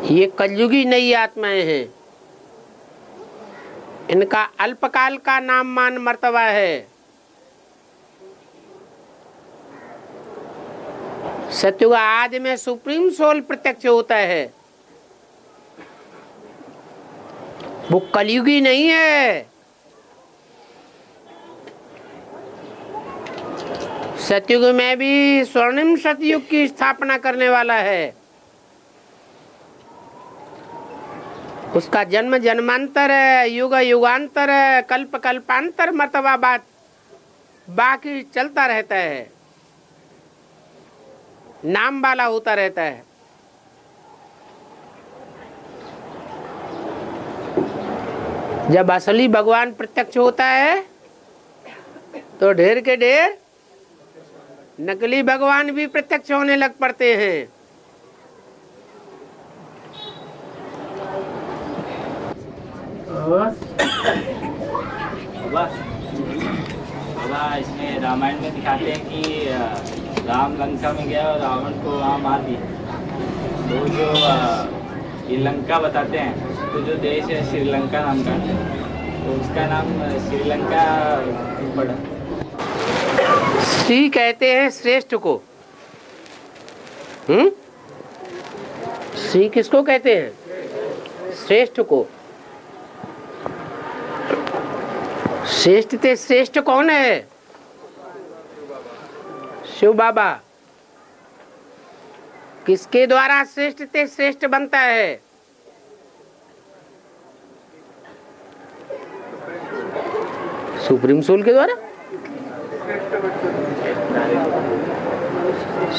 ये कलयुगी नई आत्माएं हैं। इनका अल्पकाल का नाम मान मर्तबा है। सत्युग आदि में सुप्रीम सोल प्रत्यक्ष होता है। वो कलयुगी नहीं है। सतयुग में भी स्वर्णिम सतयुग की स्थापना करने वाला है। उसका जन्म जन्मांतर है, युग युगांतर है, कल्प कल्पांतर मर्तबा बात बाकी चलता रहता है, नाम वाला होता रहता है। जब असली भगवान प्रत्यक्ष होता है तो ढेर के ढेर नकली भगवान भी प्रत्यक्ष होने लग पड़ते हैं। बाबा इसमें रामायण में दिखाते हैं कि राम लंका में गया और रावण को वहाँ मार दिया। तो जो ये लंका बताते हैं, तो जो देश है श्रीलंका नाम का, तो उसका नाम श्रीलंका पड़ा। श्री कहते हैं श्रेष्ठ को। श्री किसको कहते हैं? श्रेष्ठ को। श्रेष्ठ ते श्रेष्ठ कौन है? शिव बाबा। किसके द्वारा श्रेष्ठ ते श्रेष्ठ बनता है? सुप्रीम सोल के द्वारा।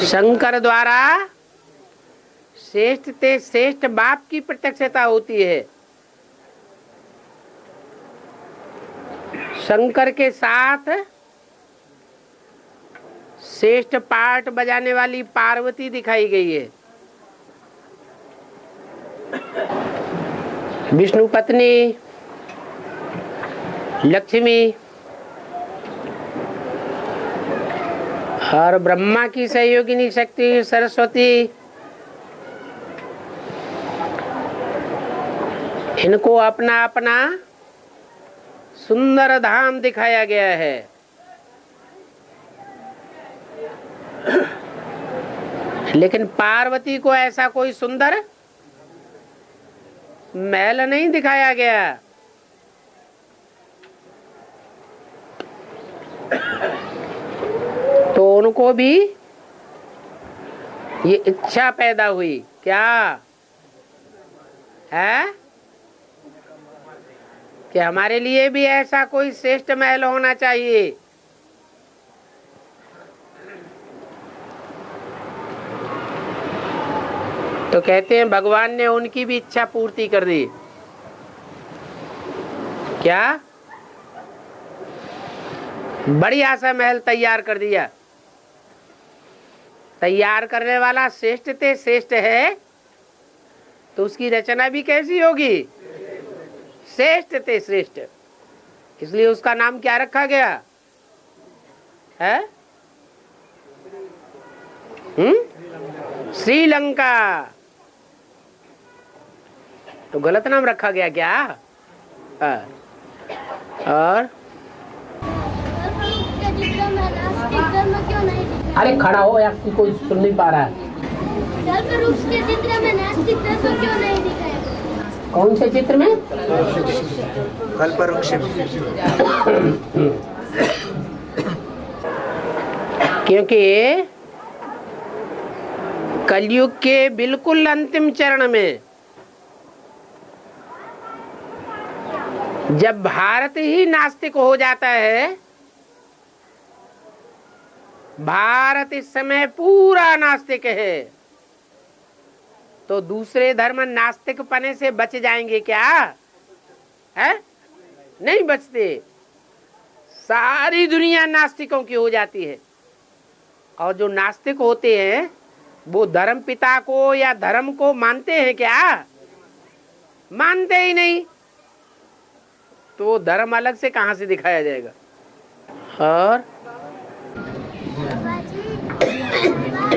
शंकर द्वारा श्रेष्ठ ते श्रेष्ठ बाप की प्रत्यक्षता होती है। शंकर के साथ श्रेष्ठ पार्ट बजाने वाली पार्वती दिखाई गई है। विष्णु पत्नी लक्ष्मी और ब्रह्मा की सहयोगिनी शक्ति सरस्वती, इनको अपना अपना सुंदर धाम दिखाया गया है। लेकिन पार्वती को ऐसा कोई सुंदर महल नहीं दिखाया गया। तो उनको भी ये इच्छा पैदा हुई, क्या है कि हमारे लिए भी ऐसा कोई श्रेष्ठ महल होना चाहिए। तो कहते हैं भगवान ने उनकी भी इच्छा पूर्ति कर दी। क्या? बढ़िया सा महल तैयार कर दिया। तैयार करने वाला श्रेष्ठ ते श्रेष्ठ है, तो उसकी रचना भी कैसी होगी? श्रेष्ठ ते श्रेष्ठ। इसलिए उसका नाम क्या रखा गया है? श्रीलंका। तो गलत नाम रखा गया क्या? और अरे खड़ा हो यार, कोई सुन नहीं पा रहा है। उसके चित्र में नास्तिक तत्व क्यों नहीं दिखाया? कौन से चित्र में? कल्पवृक्ष। क्योंकि कलयुग के बिल्कुल अंतिम चरण में जब भारत ही नास्तिक हो जाता है, भारत इस समय पूरा नास्तिक है, तो दूसरे धर्म नास्तिक पने से बच जाएंगे क्या? है? नहीं बचते। सारी दुनिया नास्तिकों की हो जाती है। और जो नास्तिक होते हैं वो धर्म पिता को या धर्म को मानते हैं क्या? मानते ही नहीं। तो धर्म अलग से कहां से दिखाया जाएगा? और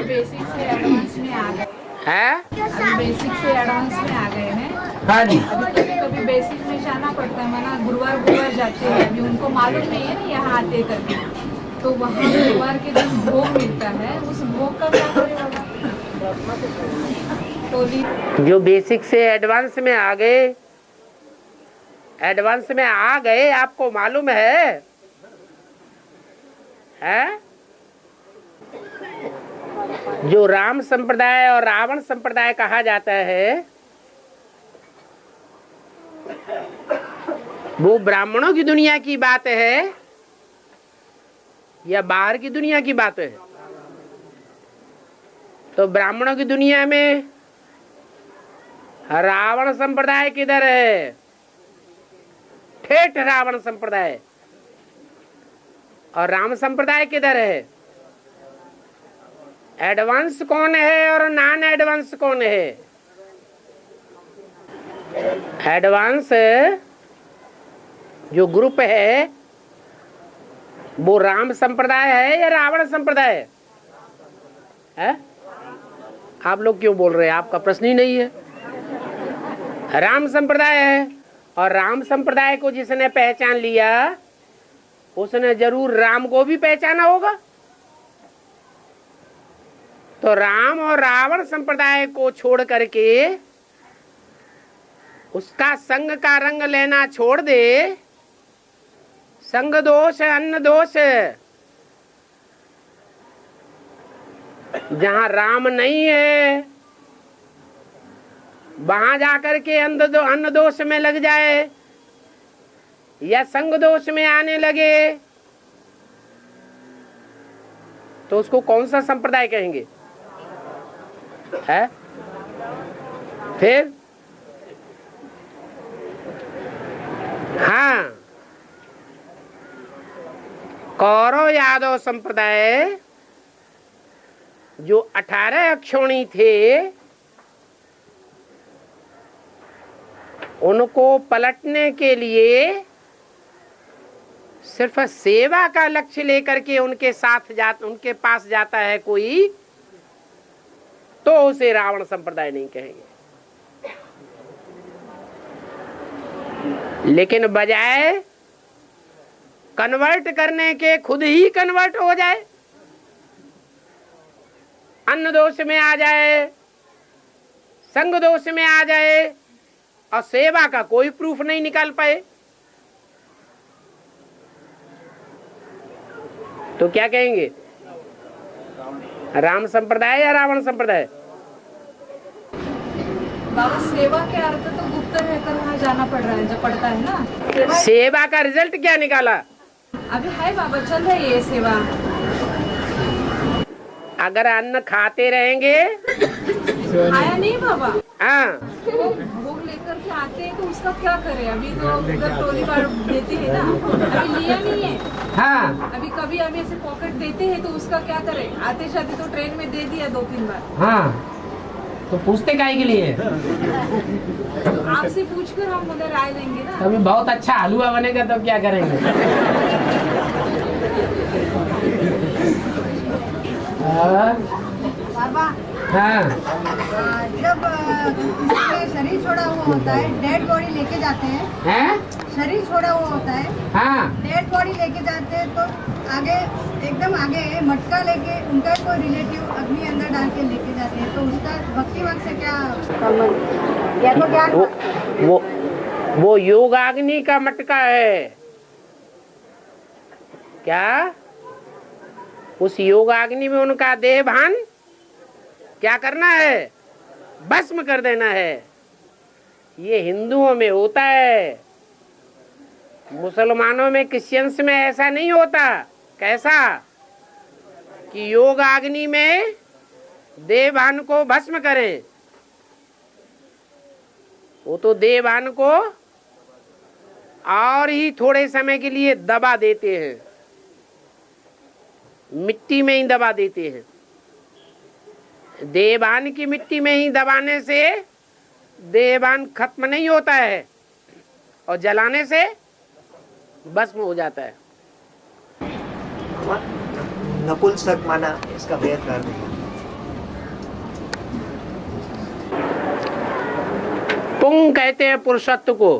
बेसिक से एडवांस में आ गए। है? अभी बेसिक से एडवांस में आ गए हैं। हाँ जी। अभी कभी कभी बेसिक में जाना पड़ता है, माना गुरुवार जाते हैं, अभी उनको मालूम नहीं है ना यहाँ आते करके, तो वहाँ गुरुवार के दिन भोग मिलता है, उस भोग का क्या करेगा टोली। जो बेसिक से एडवांस में आ गए, आपको मालूम है? जो राम संप्रदाय और रावण संप्रदाय कहा जाता है, वो ब्राह्मणों की दुनिया की बात है या बाहर की दुनिया की बात है? तो ब्राह्मणों की दुनिया में रावण संप्रदाय किधर है? ठेठ रावण संप्रदाय। और राम संप्रदाय किधर है? एडवांस कौन है और नॉन एडवांस कौन है? एडवांस जो ग्रुप है वो राम संप्रदाय है या रावण संप्रदाय है? आप लोग क्यों बोल रहे हैं? आपका प्रश्न ही नहीं है। राम संप्रदाय है, और राम संप्रदाय को जिसने पहचान लिया उसने जरूर राम को भी पहचाना होगा। तो राम और रावण संप्रदाय को छोड़ करके उसका संग का रंग लेना छोड़ दे। संग दोष अन्न दोष, जहां राम नहीं है वहां जाकर के अन्न दोष में लग जाए या संग दोष में आने लगे तो उसको कौन सा संप्रदाय कहेंगे? है? फिर हाँ, कौरव यादव संप्रदाय जो 18 अक्षौणी थे, उनको पलटने के लिए सिर्फ सेवा का लक्ष्य लेकर के उनके पास जाता है कोई, तो उसे रावण संप्रदाय नहीं कहेंगे। लेकिन बजाय कन्वर्ट करने के खुद ही कन्वर्ट हो जाए, अन्न दोष में आ जाए, संग दोष में आ जाए और सेवा का कोई प्रूफ नहीं निकाल पाए, तो क्या कहेंगे? राम संप्रदाय या रावण संप्रदाय? बाबा सेवा के अर्थ तो गुप्त रहकर वहाँ जाना पड़ता है ना। सेवा का रिजल्ट क्या निकाला? अभी है बाबा, चल रही है ये सेवा। अगर अन्न खाते रहेंगे, आया नहीं बाबा? हाँ, भोग लेकर के आते हैं तो उसका क्या करें? अभी तो उधर टोली बार देते हैं ना, अभी लिया नहीं है। हाँ, अभी कभी हमें ऐसे पॉकेट देते हैं तो उसका क्या करें? आते जाते तो ट्रेन में दे दिया 2-3 बार। हाँ, तो पूछते काहे के लिए? तो आपसे पूछकर हम उधर राय देंगे ना। अभी बहुत अच्छा हलवा बनेगा तो क्या करेंगे? बाबा, हाँ, जब शरीर छोड़ा हुआ होता है, डेड बॉडी लेके जाते हैं। हैं? शरीर छोड़ा हुआ होता है, हाँ, डेड बॉडी लेके जाते हैं तो आगे एकदम आगे मटका लेके उनका कोई रिलेटिव अग्नि अंदर डाल के लेके जाते हैं, तो उसका भक्ति मार्ग से क्या संबंध? या तो क्या वो योगाग्नि का मटका है क्या? उस योगाग्नि में उनका देह भान क्या करना है? भस्म कर देना है। ये हिंदुओं में होता है, मुसलमानों में, क्रिश्चियंस में ऐसा नहीं होता। कैसा? कि योगाग्नि में देह भान को भस्म करें। वो तो देह भान को और ही थोड़े समय के लिए दबा देते हैं, मिट्टी में ही दबा देते हैं। देहभान की मिट्टी में ही दबाने से देहभान खत्म नहीं होता है और जलाने से भस्म हो जाता है। नपुंसक माना इसका वेद कर दिया। ओम कहते हैं पुरुषत्व को,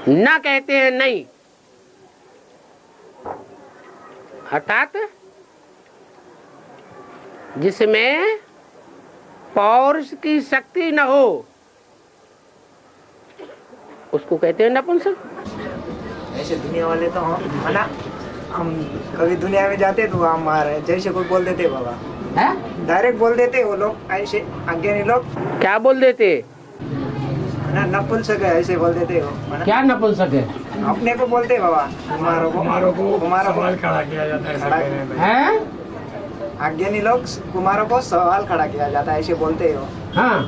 न कहते हैं नहीं। अर्थात जिसमें पौरुष की शक्ति न हो उसको कहते हैं नपुंसक। ऐसे दुनिया वाले तो हम कभी दुनिया में जाते तो हम मारे जैसे कोई बोल देते बाबा, है डायरेक्ट बोल देते वो लोग, ऐसे अज्ञानी लोग क्या बोल देते? ना नपुंसक है ऐसे बोल देते हो। क्या नपुंसक है? अपने को बोलते बाबा, कुमारों को खड़ा किया जाता है। हैं? अज्ञानी लोग कुमारों को सवाल खड़ा किया जाता है, ऐसे बोलते हो। हाँ,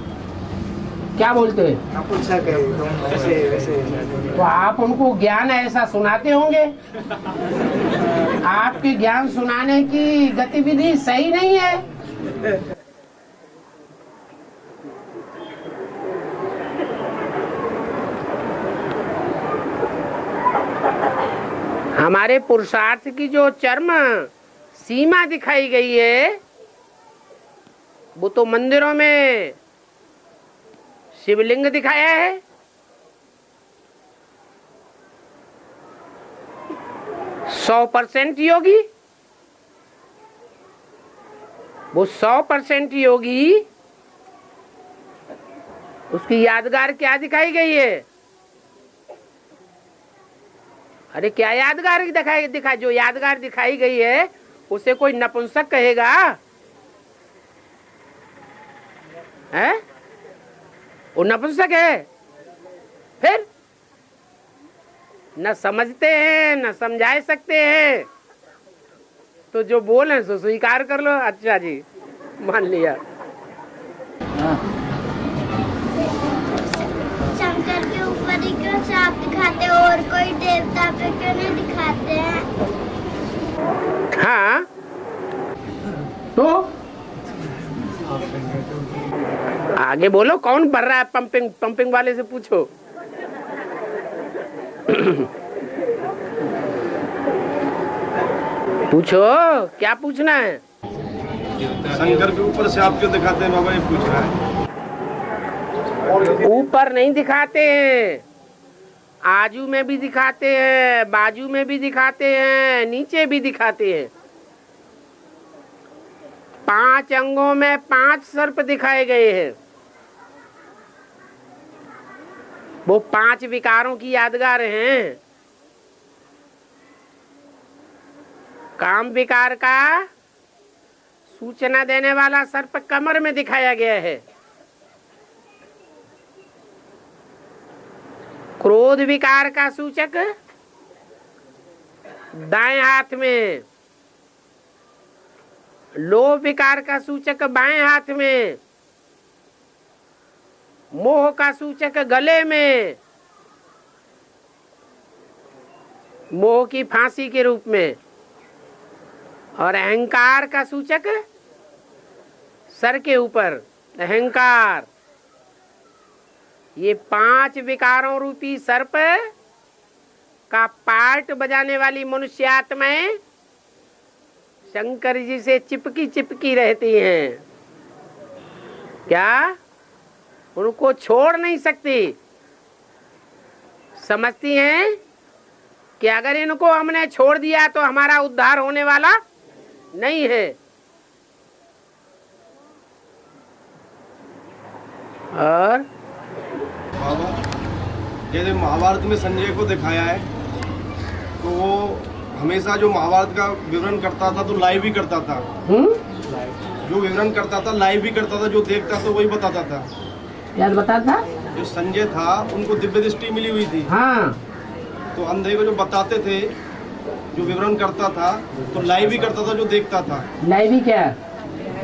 क्या बोलते हैं? नपुंसक है तुम, ऐसे वैसे। तो आप उनको ज्ञान ऐसा सुनाते होंगे। आपके ज्ञान सुनाने की गतिविधि सही नहीं है। हमारे पुरुषार्थ की जो चरम सीमा दिखाई गई है वो तो मंदिरों में शिवलिंग दिखाया है, सौ % योगी। वो 100% योगी, उसकी यादगार क्या दिखाई गई है? अरे क्या यादगार दिखाई जो यादगार दिखाई गई है उसे कोई नपुंसक कहेगा? है वो नपुंसक है? फिर न समझते हैं न समझा सकते हैं, तो जो बोले सो स्वीकार कर लो। अच्छा जी, मान लिया। शंकर के ऊपर ही क्यों सांप दिखाते हो और कोई देवता पे क्यों नहीं दिखाते हैं? हाँ, तो आगे बोलो, कौन भर रहा है? पंपिंग वाले से पूछो। पूछो, क्या पूछना है? शंकर के ऊपर से आप क्यों दिखाते हैं बाबा, ये पूछ रहा है। ऊपर नहीं दिखाते हैं, आजू में भी दिखाते हैं, बाजू में भी दिखाते हैं, नीचे भी दिखाते हैं। 5 अंगों में 5 सर्प दिखाए गए हैं। वो 5 विकारों की यादगार हैं। काम विकार का सूचना देने वाला सर्प कमर में दिखाया गया है। क्रोध विकार का सूचक दाएं हाथ में, लोभ विकार का सूचक बाएं हाथ में, मोह का सूचक गले में, मोह की फांसी के रूप में, और अहंकार का सूचक सर के ऊपर अहंकार। ये 5 विकारों रूपी सर्प का पार्ट बजाने वाली मनुष्य आत्माएं शंकर जी से चिपकी रहती हैं। क्या उनको छोड़ नहीं सकती? समझती हैं कि अगर इनको हमने छोड़ दिया तो हमारा उद्धार होने वाला नहीं है। और बाबा, जैसे महाभारत में संजय को दिखाया है तो वो हमेशा जो महाभारत का विवरण करता था तो लाइव भी करता था। जो विवरण करता था लाइव भी करता था, जो देखता था वही बताता था। क्या बताता? जो संजय था उनको दिव्य दृष्टि मिली हुई थी। हाँ, तो अंधे को जो बताते थे, जो विवरण करता था तो लाइव भी करता था, जो देखता था। लाइव ही क्या?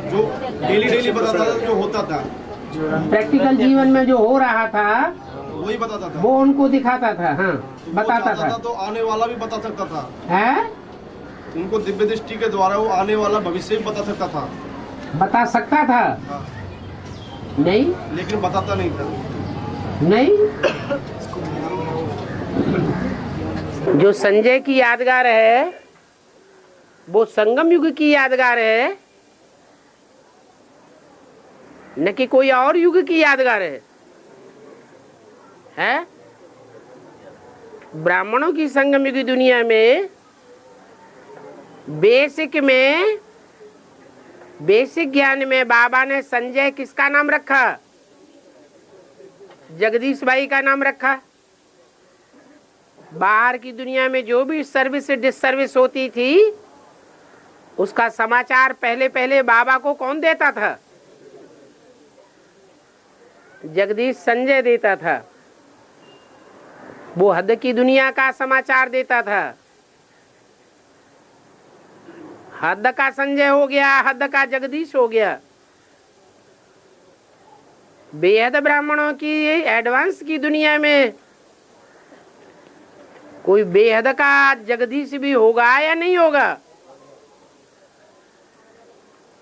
जो डेली बताता था, जो होता था, प्रैक्टिकल जीवन में जो हो रहा था वही बताता था। वो उनको दिखाता था। हाँ, वो बताता चाहता था। तो आने वाला भी बता सकता था। है? उनको दिव्य दृष्टि के द्वारा वो आने वाला भविष्य भी बता सकता था। बता सकता था? हाँ, नहीं, लेकिन बताता नहीं था। नहीं। जो संजय की यादगार है वो संगम युग की यादगार है, न कि कोई और युग की यादगार है। है? ब्राह्मणों की संगम की दुनिया में बेसिक ज्ञान में बाबा ने संजय किसका नाम रखा? जगदीश भाई का नाम रखा। बाहर की दुनिया में जो भी सर्विस डिसर्विस होती थी उसका समाचार पहले पहले बाबा को कौन देता था? जगदीश संजय देता था। वो हद की दुनिया का समाचार देता था। हद का संजय हो गया, हद का जगदीश हो गया। बेहद ब्राह्मणों की एडवांस की दुनिया में कोई बेहद का जगदीश भी होगा या नहीं होगा?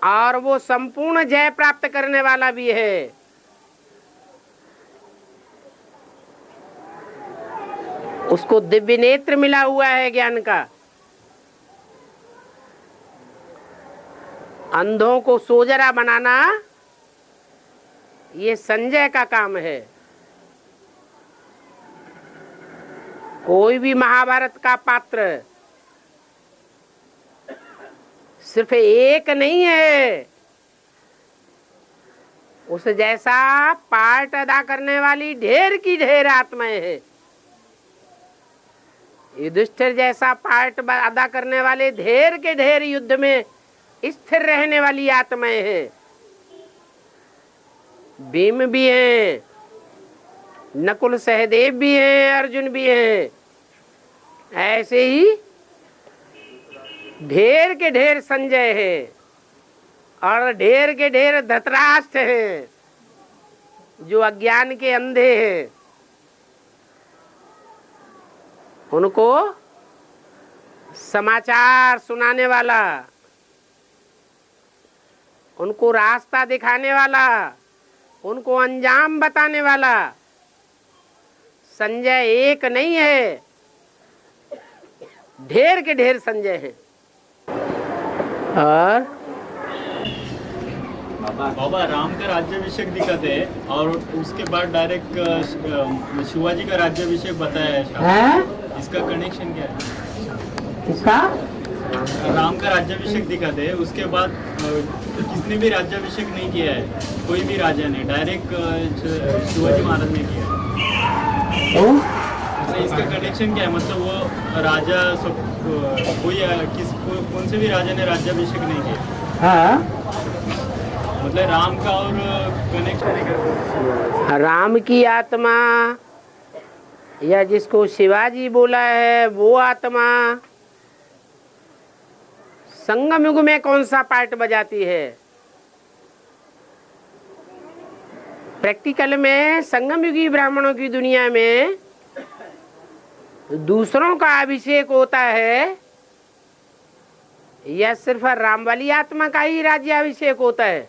और वो संपूर्ण जय प्राप्त करने वाला भी है। उसको दिव्य नेत्र मिला हुआ है ज्ञान का। अंधों को सोजरा बनाना ये संजय का काम है। कोई भी महाभारत का पात्र सिर्फ एक नहीं है, उस जैसा पार्ट अदा करने वाली ढेर की ढेर आत्माएं है। युधिष्ठिर जैसा पार्ट अदा करने वाले ढेर के ढेर युद्ध में स्थिर रहने वाली आत्माएं हैं। भीम भी हैं, नकुल सहदेव भी हैं, अर्जुन भी हैं। ऐसे ही ढेर के ढेर संजय है और ढेर के ढेर धृतराष्ट्र हैं जो अज्ञान के अंधे हैं। उनको समाचार सुनाने वाला, उनको रास्ता दिखाने वाला, उनको अंजाम बताने वाला संजय एक नहीं है, ढेर के ढेर संजय हैं। और बाबा राम का राज्याभिषेक दिखाते हैं और उसके बाद डायरेक्ट शिवाजी का राज्याभिषेक बताया है। इसका कनेक्शन क्या है? इसका राम का राज्याभिषेक दिखाते हैं, उसके बाद किसने भी राज्याभिषेक नहीं किया है, कोई भी राजा ने, डायरेक्ट शिवाजी महाराज ने किया है। तो इसका कनेक्शन क्या है? मतलब वो राजा कौन से भी राजा ने राज्याभिषेक नहीं किया। हाँ, मतलब राम का और कनेक्शन। राम की आत्मा या जिसको शिवाजी बोला है वो आत्मा संगम युग में कौन सा पार्ट बजाती है? प्रैक्टिकल में संगम युगी ब्राह्मणों की दुनिया में दूसरों का अभिषेक होता है या सिर्फ राम वाली आत्मा का ही राज्याभिषेक होता है?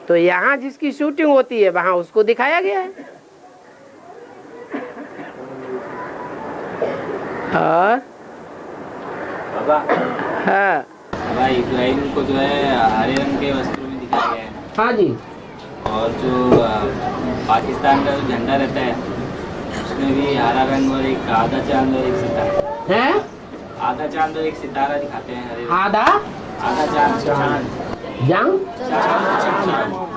तो यहाँ जिसकी शूटिंग होती है वहां उसको दिखाया गया है। और बाबा, हाँ भाई इब्राहिम को जो है हरे रंग के वस्त्रों में दिखाया गया है। हाँ जी। और जो पाकिस्तान का जो झंडा रहता है उसमें भी हरा रंग और एक आधा चांद और एक सितारा है। आधा चांद और एक सितारा दिखाते हैं। हरे आधा चांद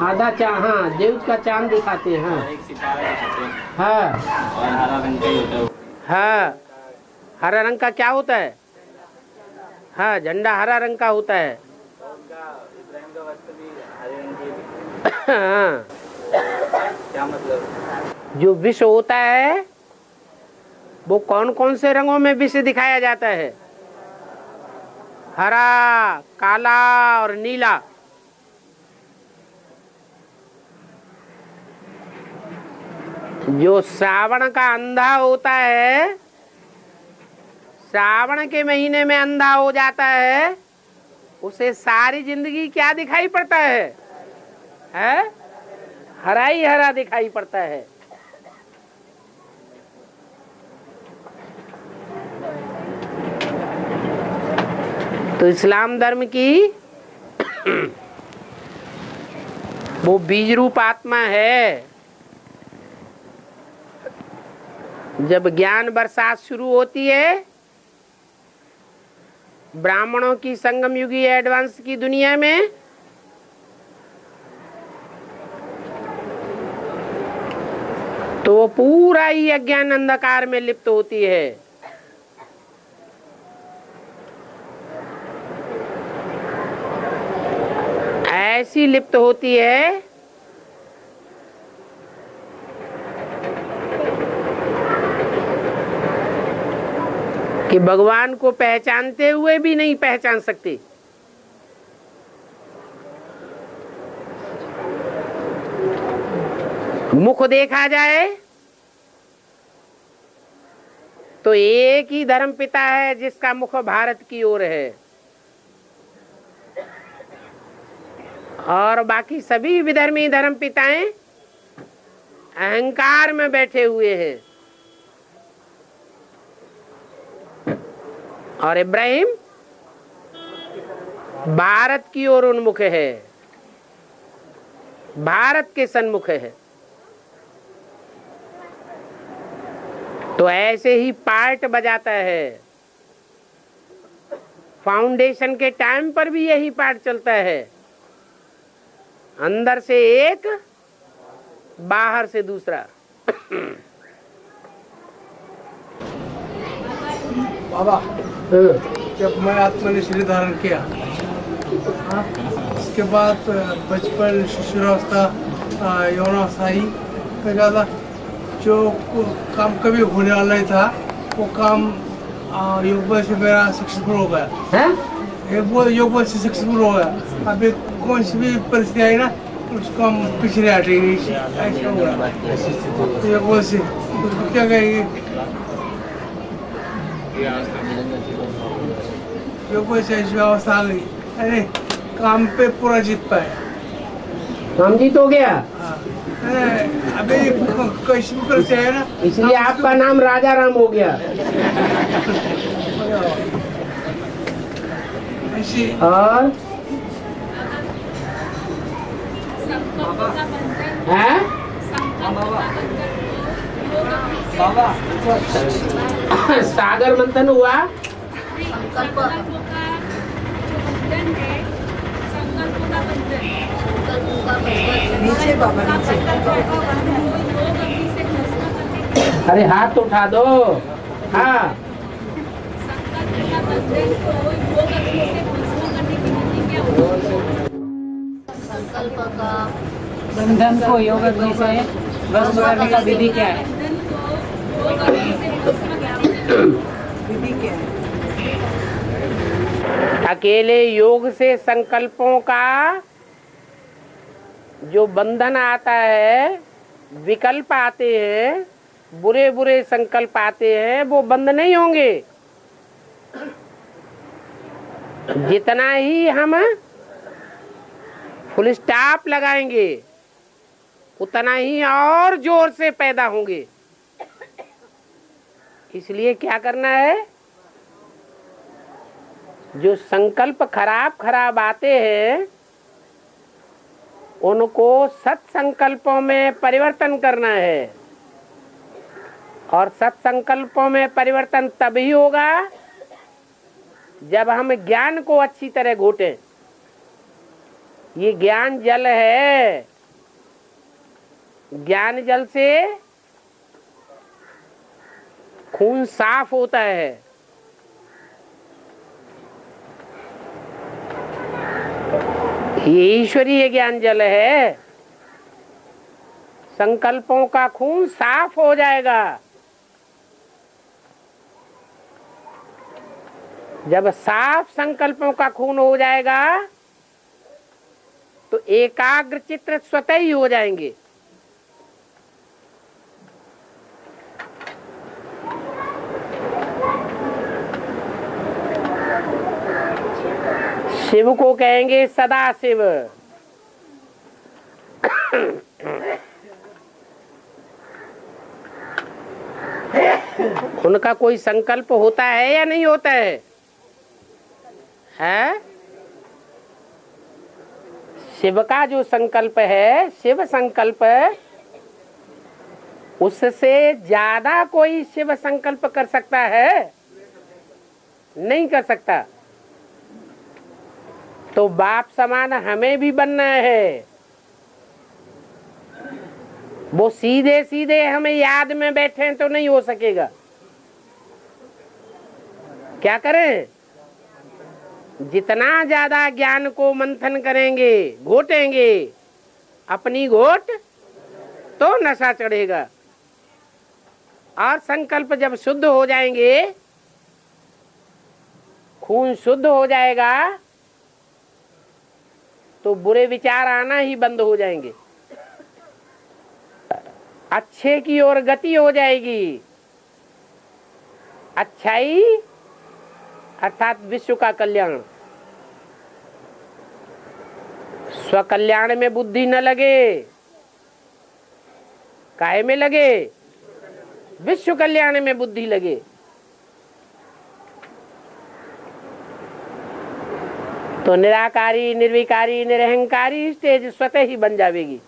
आधा चांद, हाँ, देव का चांद दिखाते हैं। हाँ, एक सितारा दिखाते हैं। हाँ, और हरा रंग का ही होता है। हाँ, हरा रंग का क्या होता है? हाँ, झंडा हरा रंग का होता है। इब्राहिम का वस्त्र भी हरे रंग के। हाँ, क्या मतलब? जो विष होता है वो कौन कौन से रंगों में विष दिखाया जाता है? हरा, काला और नीला। जो श्रावण का अंधा होता है, श्रावण के महीने में अंधा हो जाता है, उसे सारी जिंदगी क्या दिखाई पड़ता है? हरा ही हरा दिखाई पड़ता है। तो इस्लाम धर्म की वो बीज रूप आत्मा है। जब ज्ञान बरसात शुरू होती है ब्राह्मणों की संगम युगी एडवांस की दुनिया में, तो वो पूरा ही अज्ञान अंधकार में लिप्त होती है। ऐसी लिप्त होती है कि भगवान को पहचानते हुए भी नहीं पहचान सकती। मुख देखा जाए तो एक ही धर्म पिता है जिसका मुख भारत की ओर है, और बाकी सभी विधर्मी धर्म पिताएं अहंकार में बैठे हुए हैं। और इब्राहिम भारत की ओर उन्मुख है, भारत के सन्मुख है। तो ऐसे ही पार्ट बजाता है। फाउंडेशन के टाइम पर भी यही पार्ट चलता है, अंदर से एक बाहर से दूसरा। बाबा जब मैं आत्मनिश्चय धारण किया, उसके बाद बचपन, शिशुरावस्था, यौनावस्था ही में ज़्यादा जो काम कभी होने वाला नहीं था वो काम योग बल से मेरा सक्सेसफुल हो गया है। वो योग बल से सक्सेसफुल हो गया। अभी कौन सी भी परिस्थिति आई ना उसको हम पीछे नहीं हटेंगे। ऐसा हो गया योग बल से, उसको क्या कहेंगे, योग बल से ऐसी अवस्था आ गई। अरे काम पे पूरा जीत पाए, हम जीत हो गया। अभी कैसी भी परिस्थिति है ना, इसलिए आपका नाम राजा राम हो गया। ऐसी और है सागर मंथन हुआ। नीचे बाबा नीचे। अरे हाथ तो उठा दो। हाँ बंधन को योग अग्नि से भस्म करने का विधि क्या है? विधि क्या है? अकेले योग से संकल्पों का जो बंधन आता है, विकल्प आते हैं, बुरे बुरे संकल्प आते हैं, वो बंद नहीं होंगे। जितना ही हम फुल स्टॉप लगाएंगे उतना ही और जोर से पैदा होंगे। इसलिए क्या करना है, जो संकल्प खराब खराब आते हैं उनको सत्संकल्पों में परिवर्तन करना है। और सत्संकल्पों में परिवर्तन तभी होगा जब हम ज्ञान को अच्छी तरह घोटें। ये ज्ञान जल है, ज्ञान जल से खून साफ होता है। ये ईश्वरीय ज्ञान जल है। संकल्पों का खून साफ हो जाएगा। जब साफ संकल्पों का खून हो जाएगा तो एकाग्र चित्त स्वतः ही हो जाएंगे। शिव को कहेंगे सदा शिव। उनका कोई संकल्प होता है या नहीं होता है? शिव का जो संकल्प है, शिव संकल्प, उससे ज्यादा कोई शिव संकल्प कर सकता है? नहीं कर सकता। तो बाप समान हमें भी बनना है। वो सीधे सीधे हमें याद में बैठे तो नहीं हो सकेगा। क्या करें? जितना ज्यादा ज्ञान को मंथन करेंगे, घोटेंगे, अपनी घोट तो नशा चढ़ेगा। और संकल्प जब शुद्ध हो जाएंगे, खून शुद्ध हो जाएगा, तो बुरे विचार आना ही बंद हो जाएंगे। अच्छे की ओर गति हो जाएगी। अच्छाई अर्थात विश्व का कल्याण। स्वकल्याण में बुद्धि न लगे, काहे में लगे? विश्व कल्याण में बुद्धि लगे। तो निराकारी, निर्विकारी, निरहंकारी स्टेज स्वतः ही बन जाएगी।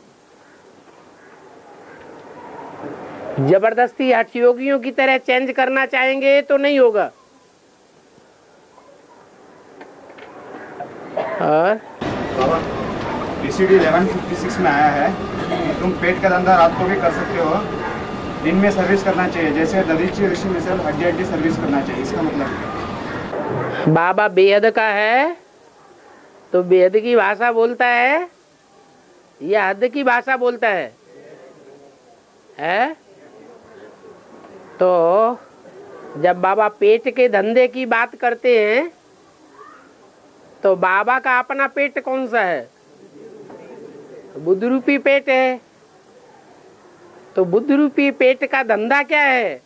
जबरदस्ती हठ योगियों की तरह चेंज करना चाहेंगे तो नहीं होगा। और बाबा PCD 1156 में आया है कि तुम पेट का धंधा रात को भी कर सकते हो, दिन में सर्विस करना चाहिए, जैसे दधीची ऋषि मिसल हड्डी सर्विस करना चाहिए। इसका मतलब क्या? बाबा बेहद का है तो बेहद की भाषा बोलता है या हद की भाषा बोलता है? तो जब बाबा पेट के धंधे की बात करते हैं तो बाबा का अपना पेट कौन सा है? बुद्ध रूपी पेट है। तो बुद्ध रूपी पेट का धंधा क्या है?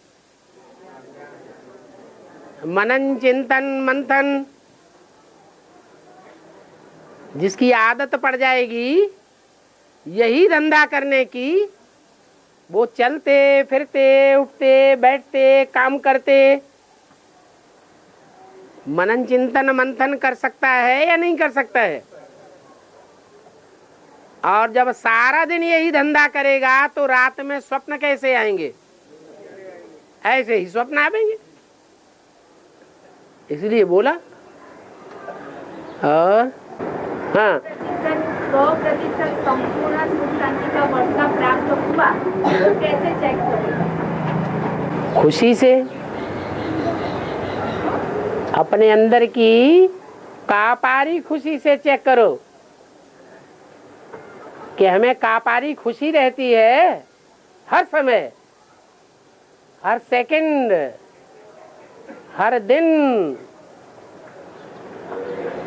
मनन, चिंतन, मंथन। जिसकी आदत पड़ जाएगी यही धंधा करने की, वो चलते फिरते, उठते बैठते, काम करते मनन, चिंतन, मंथन कर सकता है या नहीं कर सकता है? और जब सारा दिन यही धंधा करेगा तो रात में स्वप्न कैसे आएंगे? ऐसे ही स्वप्न आएंगे। इसलिए बोला। और हाँ, 100% संपूर्ण सुख शांति का वर्षा प्राप्त हुआ तो कैसे चेक करें? खुशी से अपने अंदर की कापारी खुशी से चेक करो कि हमें कापारी खुशी रहती है हर समय, हर सेकंड, हर दिन।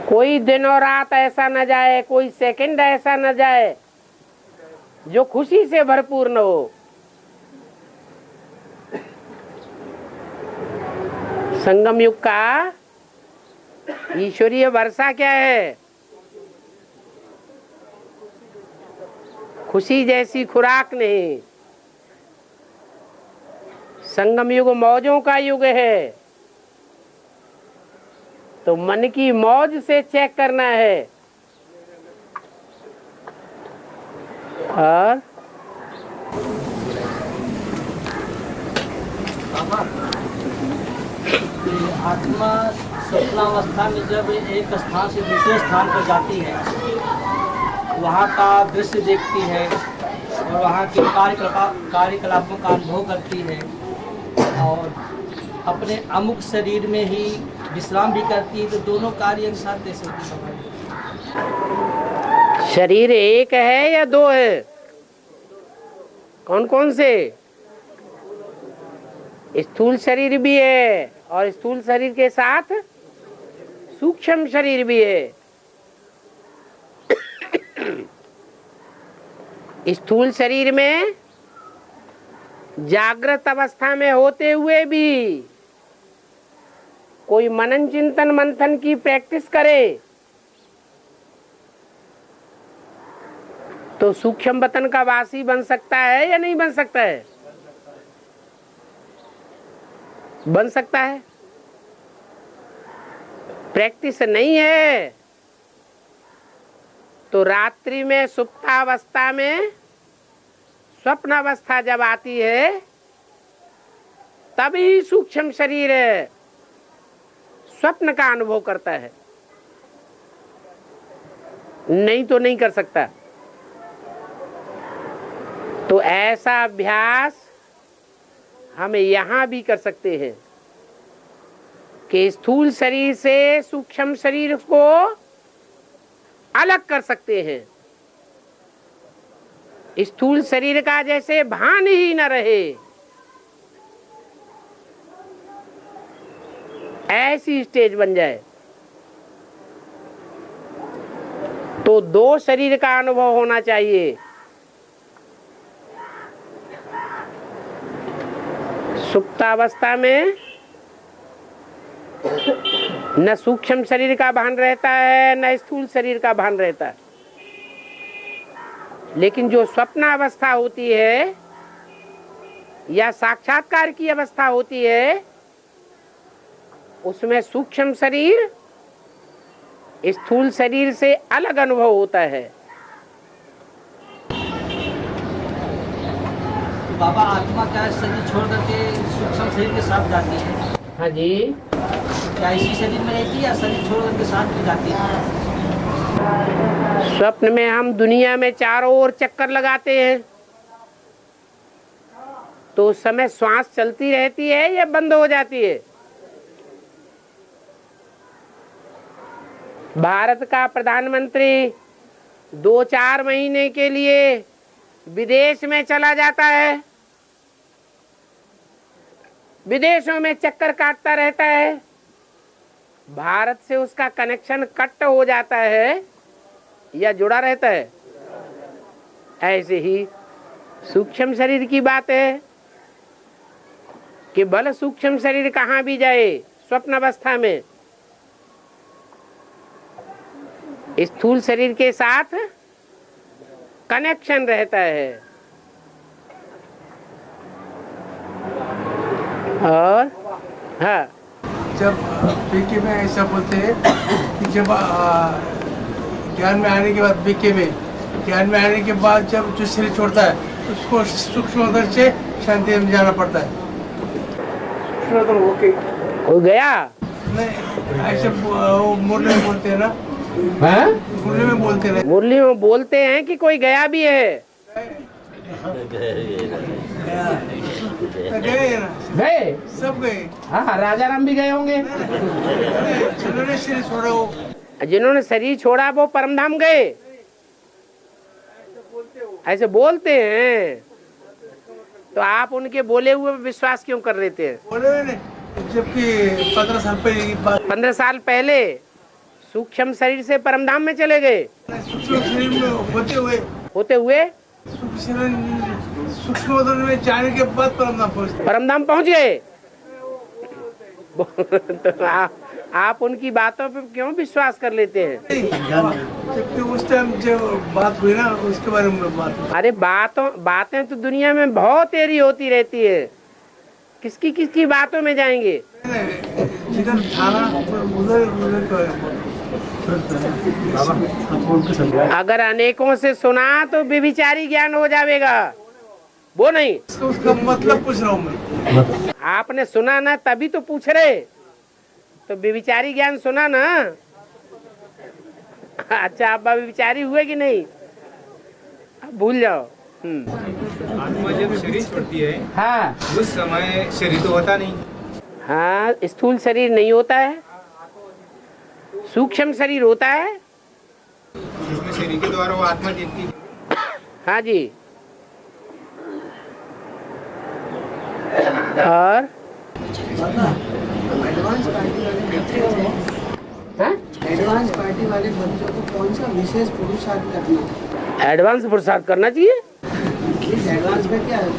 कोई दिन और रात ऐसा न जाए, कोई सेकंड ऐसा न जाए जो खुशी से भरपूर न हो। संगम युग का ईश्वरीय वर्षा क्या है? खुशी जैसी खुराक नहीं। संगम युग मौजों का युग है। तो मन की मौज से चेक करना है। और आत्मा स्वप्नावस्था में जब एक स्थान से दूसरे स्थान पर जाती है, वहाँ का दृश्य देखती है और वहाँ के कार्यकलापों का अनुभव करती है और अपने अमुक शरीर में ही विश्राम भी करती है, तो दोनों कार्य एक साथ कैसे होती है? शरीर एक है या दो है? कौन कौन से? स्थूल शरीर भी है और स्थूल शरीर के साथ सूक्ष्म शरीर भी है। स्थूल शरीर में जागृत अवस्था में होते हुए भी कोई मनन, चिंतन, मंथन की प्रैक्टिस करे तो सूक्ष्म वतन का वासी बन सकता है या नहीं बन सकता है? बन सकता है। प्रैक्टिस नहीं है तो रात्रि में सुप्तावस्था में स्वप्न अवस्था जब आती है तभी सूक्ष्म शरीर स्वप्न का अनुभव करता है, नहीं तो नहीं कर सकता। तो ऐसा अभ्यास हम यहाँ भी कर सकते हैं कि स्थूल शरीर से सूक्ष्म शरीर को अलग कर सकते हैं। स्थूल शरीर का जैसे भान ही न रहे, ऐसी स्टेज बन जाए। तो दो शरीर का अनुभव होना चाहिए, सुप्तावस्था में न सूक्ष्म शरीर का भान रहता है न स्थूल शरीर का भान रहता है, लेकिन जो स्वप्न अवस्था होती है या साक्षात्कार की अवस्था होती है उसमें सूक्ष्म शरीर स्थूल शरीर से अलग अनुभव होता है। बाबा आत्मा क्या शरीर छोड़ करके सूक्ष्म शरीर के साथ जाती है? हाँ जी। क्या इसी शरीर में रहती है या शरीर छोड़ करके साथ में जाती है? स्वप्न में हम दुनिया में चारों ओर चक्कर लगाते हैं तो उस समय श्वास चलती रहती है या बंद हो जाती है? भारत का प्रधानमंत्री 2-4 महीने के लिए विदेश में चला जाता है, विदेशों में चक्कर काटता रहता है, भारत से उसका कनेक्शन कट हो जाता है या जुड़ा रहता है? ऐसे ही सूक्ष्म शरीर की बात है कि भले सूक्ष्म शरीर कहाँ भी जाए स्वप्न अवस्था में स्थूल शरीर के साथ कनेक्शन रहता है। और हाँ, जब बीके में ऐसा बोलते हैं कि जब ज्ञान में आने के बाद बीके में ज्ञान में आने के बाद जब जो शरीर छोड़ता है उसको सूक्ष्म उधर से शांति में जाना पड़ता है। हो गया नहीं, ऐसे मुरली में बोलते हैं ना, मुरली में बोलते हैं, मुरली में बोलते हैं कि कोई गया भी है। गए ना, गए सब गए। हाँ, राजा राम भी गए होंगे। जिन्होंने शरीर छोड़ा वो, जिन्होंने शरीर छोड़ा वो परमधाम गए, ऐसे बोलते हैं। तो आप उनके बोले हुए विश्वास क्यों कर लेते हैं? बोले हुए नहीं, जबकि 15 साल पहले की बात, 15 साल पहले सूक्ष्म शरीर से परमधाम में चले गए। सूक्ष्म शरीर में होते हुए सूक्ष्म उधर में जाने के बाद परमधाम पहुंच गए। तो आप उनकी बातों पे क्यों विश्वास कर लेते हैं? जबकि उस टाइम जो बात हुई ना उसके बारे में बात हुई। अरे बातें तो दुनिया में बहुत देरी होती रहती है, किसकी किसकी बातों में जाएंगे? जिधर थाना उधर अगर अनेकों से सुना तो व्यभिचारी ज्ञान हो जाएगा, वो नहीं। उसका मतलब पूछ रहा हूँ मैं। आपने सुना ना तभी तो पूछ रहे, तो व्यभिचारी ज्ञान सुना ना। अच्छा, आप व्यभिचारी हुए कि नहीं? अब भूल जाओ। आत्मा जब शरीर छोड़ती है, हाँ, उस समय शरीर तो होता नहीं। हाँ, स्थूल शरीर नहीं होता है, सूक्ष्म शरीर होता है, जिसमें शरीर के द्वारा वो आत्मा देखती है। हाँ जी। और एडवांस पार्टी वाले बच्चों को कौन सा विशेष पुरुषार्थ करना है? एडवांस पुरुषार्थ करना चाहिए। एडवांस में क्या है?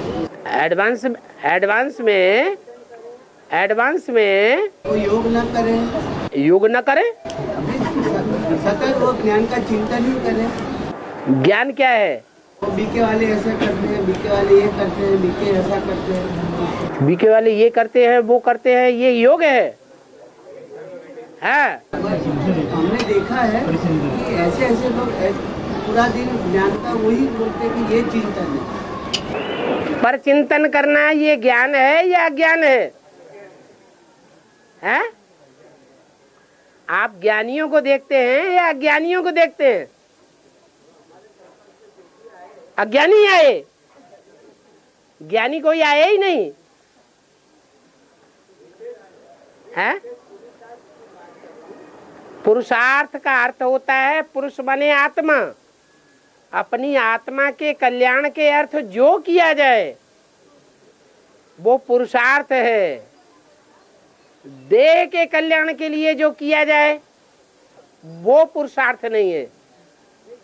एडवांस में वो योग न करें, योग न करे, सतत वो ज्ञान का चिंतन ही करें। ज्ञान क्या है? वो बीके वाले ऐसा करते हैं, बीके वाले ये करते हैं, बीके ऐसा करते हैं, बीके वाले ये करते हैं, वो करते हैं, ये योग है। हाँ, हमने देखा है कि ऐसे ऐसे लोग पूरा दिन ज्ञान का वही बोलते कि ये चिंतन है। पर चिंतन करना ये ज्ञान है या अज्ञान है? हैं? आप ज्ञानियों को देखते हैं या अज्ञानियों को देखते हैं? अज्ञानी आए, ज्ञानी कोई आए ही नहीं है। पुरुषार्थ का अर्थ होता है पुरुष बने आत्मा। अपनी आत्मा के कल्याण के अर्थ जो किया जाए वो पुरुषार्थ है। देह के कल्याण के लिए जो किया जाए वो पुरुषार्थ नहीं है।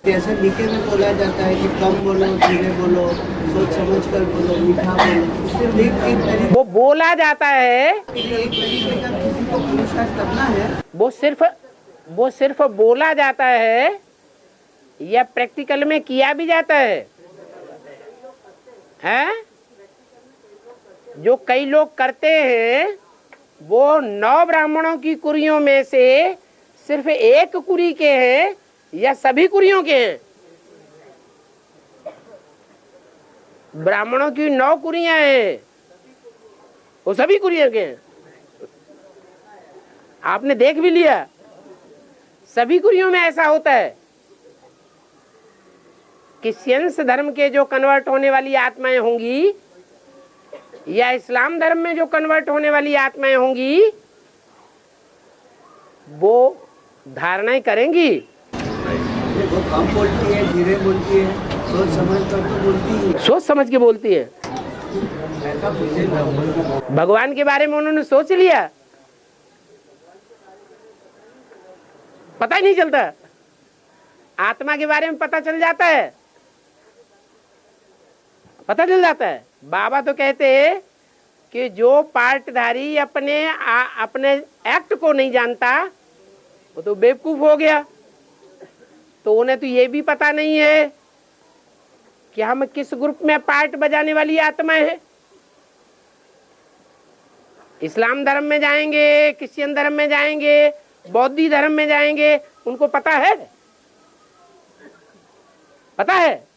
जैसे नीचे में बोला जाता है कि कम बोलो, धीरे बोलो, सोच समझ कर बोलो, मीठा बोलो, सिर्फ एक तरीके वो बोला जाता है, एक तरीके का किसी को पुरुषार्थ करना है। वो सिर्फ बोला जाता है या प्रैक्टिकल में किया भी जाता है? हैं? जो कई लोग करते हैं वो 9 ब्राह्मणों की कुरियों में से सिर्फ एक कुरी के हैं या सभी कुरियों के हैं? ब्राह्मणों की 9 कुरियां हैं, वो सभी कुरियों के हैं। आपने देख भी लिया, सभी कुरियों में ऐसा होता है। क्रिश्चियंस धर्म के जो कन्वर्ट होने वाली आत्माएं होंगी या इस्लाम धर्म में जो कन्वर्ट होने वाली आत्माएं होंगी वो धारणाएं करेंगी। वो कम बोलती है, धीरे बोलती है, सोच समझ कर तो बोलती है। सोच समझ के बोलती है। भगवान के बारे में उन्होंने सोच लिया, पता ही नहीं चलता। आत्मा के बारे में पता चल जाता है, पता चल जाता है। बाबा तो कहते हैं कि जो पार्टधारी अपने एक्ट को नहीं जानता वो तो बेवकूफ हो गया। तो उन्हें तो ये भी पता नहीं है कि हम किस ग्रुप में पार्ट बजाने वाली आत्माएं हैं। इस्लाम धर्म में जाएंगे, क्रिश्चियन धर्म में जाएंगे, बौद्धी धर्म में जाएंगे, उनको पता है, पता है?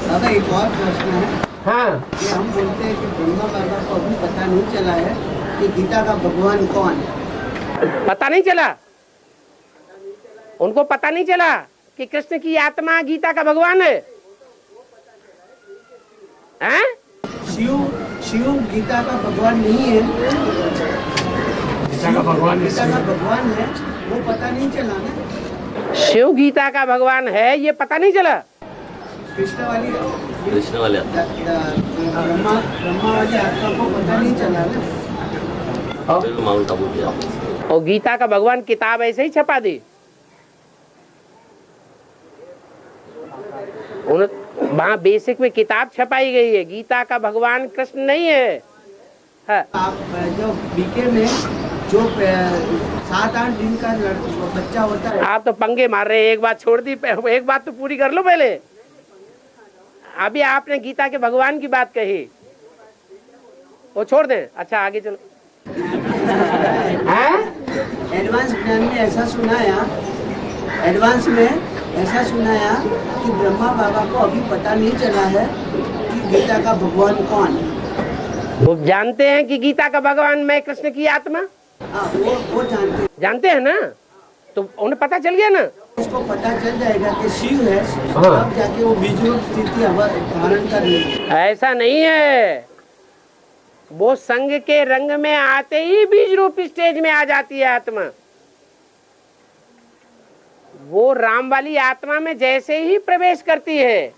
दादा एक और प्रश्न है। हाँ, कि हम बोलते हैं कि ब्रह्मा बाबा को अभी पता नहीं चला है कि गीता का भगवान कौन है। पता नहीं चला, उनको पता नहीं चला कि कृष्ण की आत्मा गीता का भगवान है। हैं? शिव गीता का भगवान नहीं है, गीता का भगवान है, वो पता नहीं चला ना। शिव गीता का भगवान है ये पता नहीं चला। कृष्ण वाली ब्रह्मा वाली आत्मा को पता नहीं चला ना। और गीता का भगवान किताब ऐसे ही छपा दी। वहाँ बेसिक में किताब छपाई गई है, गीता का भगवान कृष्ण नहीं है। आप जो बीके में जो 7-8 दिन का बच्चा होता है। आप तो पंगे मार रहे हैं, एक बात छोड़ दी, एक बात तो पूरी कर लो पहले। अभी आपने गीता के भगवान की बात कही, वो छोड़ दें। अच्छा आगे चलो। एडवांस ज्ञान में ऐसा सुनाया, एडवांस में ऐसा सुनाया कि ब्रह्मा बाबा को अभी पता नहीं चला है कि गीता का भगवान कौन है। वो जानते हैं कि गीता का भगवान मैं कृष्ण की आत्मा। वो जानते हैं ना, तो उन्हें पता चल गया ना। उसको पता चल जाएगा कि शिव है, तब जाके वो बीज रूप स्थिति धारण कर लेगी। ऐसा नहीं है, वो संग के रंग में आते ही बीज रूप स्टेज में आ जाती है आत्मा। वो राम वाली आत्मा में जैसे ही प्रवेश करती है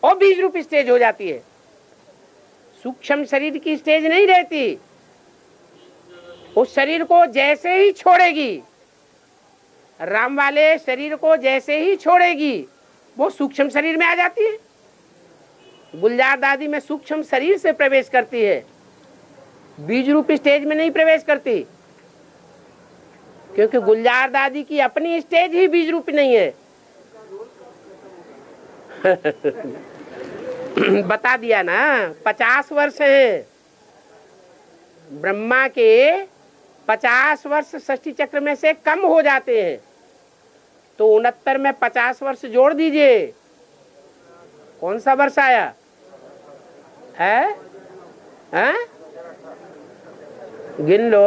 और बीज रूप स्टेज हो जाती है। सूक्ष्म शरीर की स्टेज नहीं रहती। उस शरीर को जैसे ही छोड़ेगी, राम वाले शरीर को जैसे ही छोड़ेगी वो सूक्ष्म शरीर में आ जाती है। गुलजार दादी में सूक्ष्म शरीर से प्रवेश करती है, बीज रूप स्टेज में नहीं प्रवेश करती, क्योंकि गुलजार दादी की अपनी स्टेज ही बीज रूप नहीं है। बता दिया ना, 50 वर्ष हैं ब्रह्मा के 50 वर्ष षष्ठी चक्र में से कम हो जाते हैं, तो 69 में 50 वर्ष जोड़ दीजिए, कौन सा वर्ष आया है? गिन लो।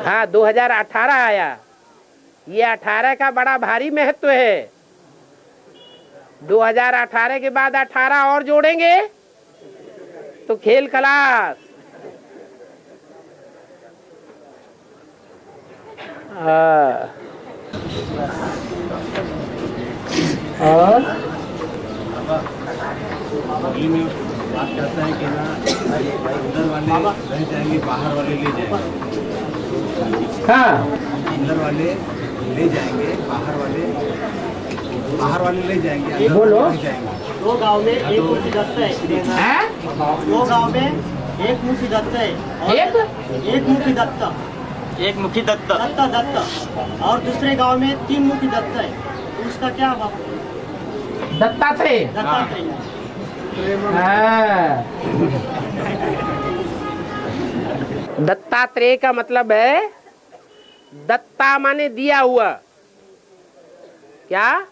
हाँ, 2018 आया। ये 18 का बड़ा भारी महत्व है। 2018 के बाद 18 और जोड़ेंगे तो खेल खलास। और में बात करता है कि ना अंदर वाले रह जाएंगे, बाहर वाले ले जाएंगे। हाँ, अंदर वाले ले जाएंगे, बाहर वाले ले जाएंगे, अंदर बोलो। वाले ले जाएंगे। दो गांव में एक मुखी दत्त है। दो गांव में एक मुखी दत्त है। एक मुखी दत्त, एक मुखी दत्त, दत्त और दूसरे गांव में 3 मुखी दत्त है। उसका क्या बाप? दत्तात्रेय। दत्तात्रेय। दत्तात्रेय का मतलब है, दत्ता माने दिया हुआ। क्या?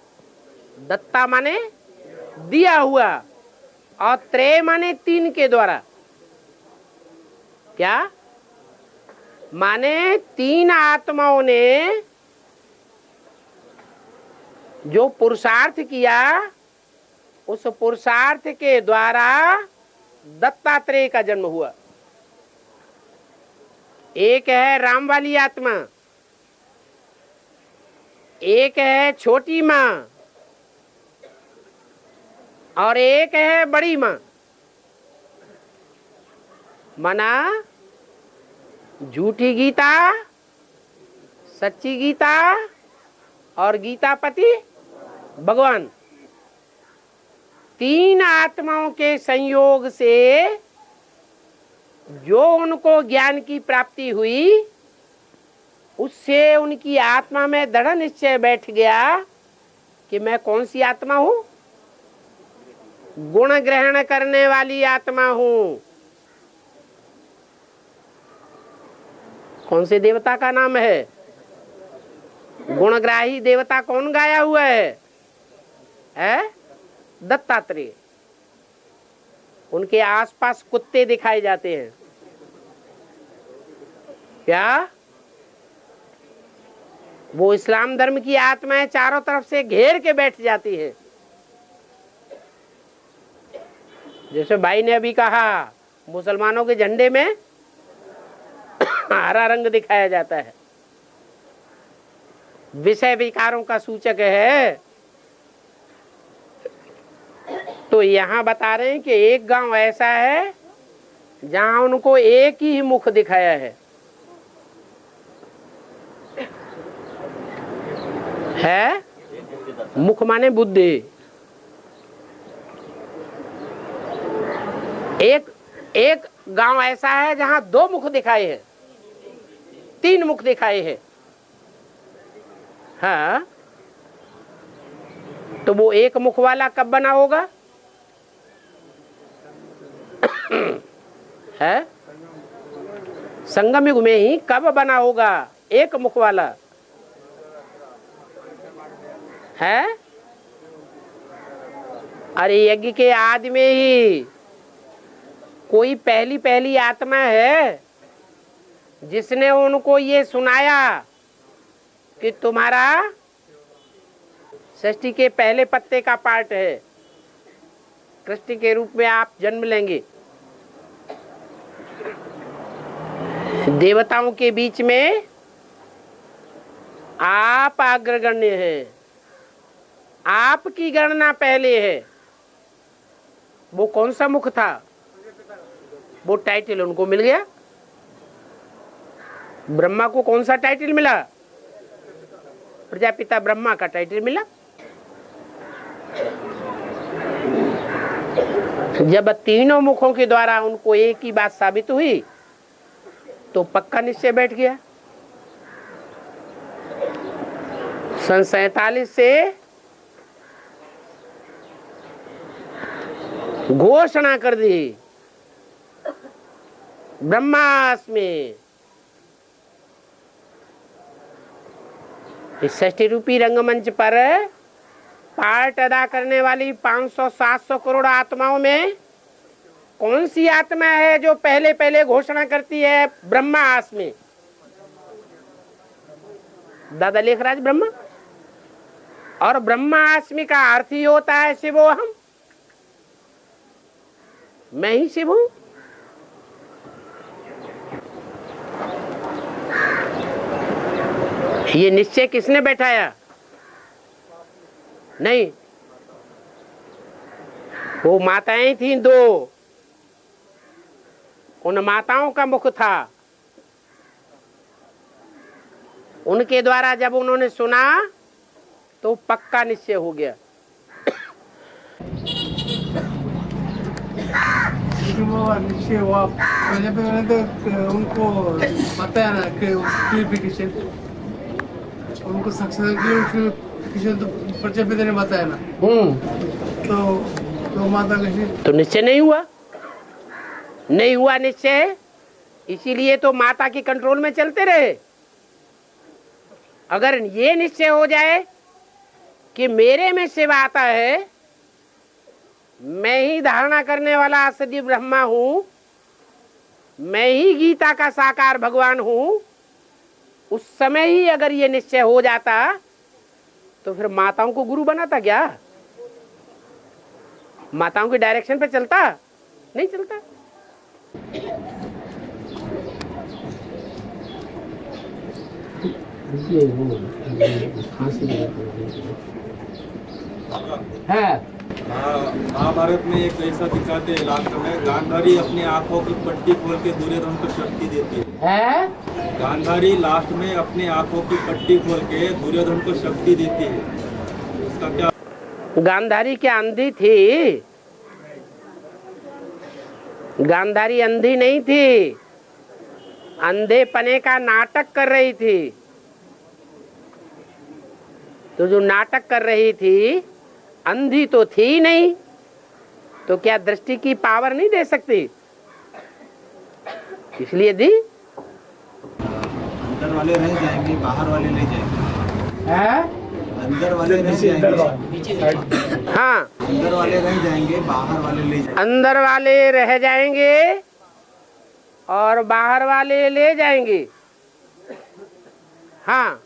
दत्ता माने दिया हुआ, और त्रय माने 3 के द्वारा। क्या माने? 3 आत्माओं ने जो पुरुषार्थ किया, उस पुरुषार्थ के द्वारा दत्तात्रेय का जन्म हुआ। एक है राम वाली आत्मा, एक है छोटी माँ, और एक है बड़ी माँ। मना झूठी गीता, सच्ची गीता और गीतापति भगवान। 3 आत्माओं के संयोग से जो उनको ज्ञान की प्राप्ति हुई, उससे उनकी आत्मा में दृढ़ निश्चय बैठ गया कि मैं कौन सी आत्मा हूं? गुण ग्रहण करने वाली आत्मा हूं। कौन से देवता का नाम है? गुणग्राही देवता कौन गाया हुआ है? दत्तात्रेय। उनके आसपास कुत्ते दिखाए जाते हैं। क्या? वो इस्लाम धर्म की आत्माएं चारों तरफ से घेर के बैठ जाती है। जैसे भाई ने अभी कहा, मुसलमानों के झंडे में हरा रंग दिखाया जाता है, विषय विकारों का सूचक है। तो यहाँ बता रहे हैं कि एक गांव ऐसा है जहां उनको एक ही मुख दिखाया है? मुख माने बुद्धि। एक गांव ऐसा है जहां 2 मुख दिखाए हैं, 3 मुख दिखाए हैं। हाँ, तो वो एक मुख वाला कब बना होगा? है संगम युग में ही कब बना होगा एक मुख वाला? है अरे यज्ञ के आदि में ही कोई पहली आत्मा है जिसने उनको ये सुनाया कि तुम्हारा सृष्टि के पहले पत्ते का पार्ट है, कृष्ण के रूप में आप जन्म लेंगे। देवताओं के बीच में आप अग्रगण्य हैं, आपकी गणना पहले है। वो कौन सा मुख था? वो टाइटल उनको मिल गया। ब्रह्मा को कौन सा टाइटल मिला? प्रजापिता ब्रह्मा का टाइटल मिला। जब तीनों मुखों के द्वारा उनको एक ही बात साबित हुई तो पक्का निश्चय बैठ गया। सन 47 से घोषणा कर दी ब्रह्मास्मि। इस 60 रूपी रंगमंच पर पार्ट अदा करने वाली 500-700 करोड़ आत्माओं में कौन सी आत्मा है जो पहले पहले घोषणा करती है ब्रह्मास्मि? दादा लेखराज ब्रह्मा। और ब्रह्मास्मि का अर्थ ही होता है शिवोहम, मैं ही शिव हूं। ये निश्चय किसने बैठाया? नहीं, वो माताएं थी दो, उन माताओं का मुख था, उनके द्वारा जब उन्होंने सुना तो पक्का निश्चय हो गया। निश्चय हुआ पहले तो उनको बताया ना कि प्यूरिफिकेशन, उनको सक्सेस तो प्रजापति ने बताया ना। तो माता कैसे? तो निश्चय नहीं हुआ, नहीं हुआ निश्चय, इसीलिए तो माता के कंट्रोल में चलते रहे। अगर ये निश्चय हो जाए कि मेरे में शिव आता है, मैं ही धारणा करने वाला असली ब्रह्मा हूं, मैं ही गीता का साकार भगवान हूं, उस समय ही अगर ये निश्चय हो जाता तो फिर माताओं को गुरु बनाता क्या? माताओं की डायरेक्शन पे चलता? नहीं चलता। है महाभारत में एक ऐसा दिखाते हैं लास्ट में, गांधारी अपनी आंखों की पट्टी खोल के दुर्योधन को शक्ति देती है। गांधारी लास्ट में अपनी आंखों की पट्टी खोल के दुर्योधन को शक्ति देती है, उसका क्या? गांधारी क्या अंधी थी? गांधारी अंधी नहीं थी, अंधेपने का नाटक कर रही थी। तो जो नाटक कर रही थी अंधी तो थी नहीं, तो क्या दृष्टि की पावर नहीं दे सकती? इसलिए दी। अंदर वाले रह जाएंगे, बाहर वाले ले जाएंगे। अंदर वाले रह जाएंगे, हाँ, अंदर वाले रह जाएंगे, बाहर वाले ले जाएंगे। अंदर वाले रह जाएंगे और बाहर वाले ले जाएंगे। हाँ,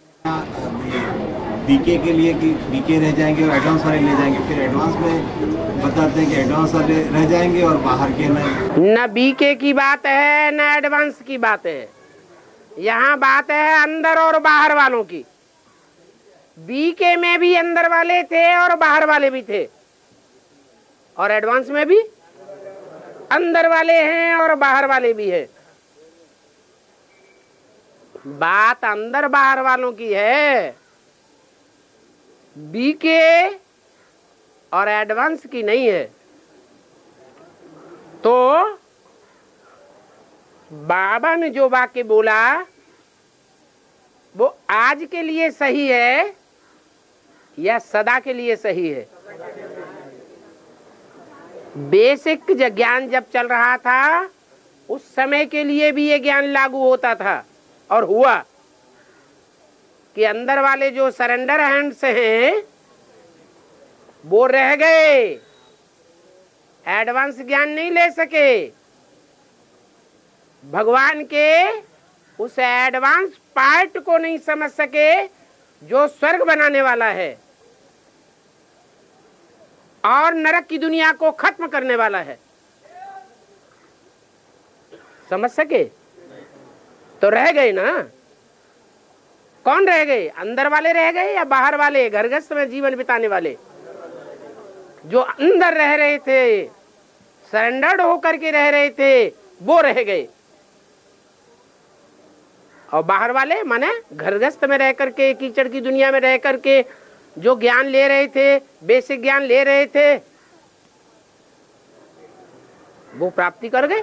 बीके के लिए कि बीके रह जाएंगे और एडवांस वाले ले जाएंगे, फिर एडवांस में बताते हैं कि एडवांस वाले रह जाएंगे और बाहर के नहीं। न बीके की बात है न एडवांस की बात है, यहाँ बात है अंदर और बाहर वालों की। बीके में भी अंदर वाले थे और बाहर वाले भी थे, और एडवांस में भी अंदर वाले हैं और बाहर वाले भी हैं। बात अंदर बाहर वालों की है, बीके और एडवांस की नहीं है। तो बाबा ने जो वाक्य बोला वो आज के लिए सही है या सदा के लिए सही है? बेसिक ज्ञान जब चल रहा था उस समय के लिए भी ये ज्ञान लागू होता था, और हुआ कि अंदर वाले जो सरेंडर हैंड्स हैं वो रह गए, एडवांस ज्ञान नहीं ले सके। भगवान के उस एडवांस पार्ट को नहीं समझ सके जो स्वर्ग बनाने वाला है और नरक की दुनिया को खत्म करने वाला है। समझ सके तो रह गए ना। कौन रह गए? अंदर वाले रह गए या बाहर वाले, घरगृहस्थ में जीवन बिताने वाले? जो अंदर रह रहे थे, सरेंडर्ड होकर के रह रहे थे, वो रह गए। और बाहर वाले माने घरगृहस्थ में रह करके, कीचड़ की दुनिया में रह करके जो ज्ञान ले रहे थे, बेसिक ज्ञान ले रहे थे, वो प्राप्ति कर गए।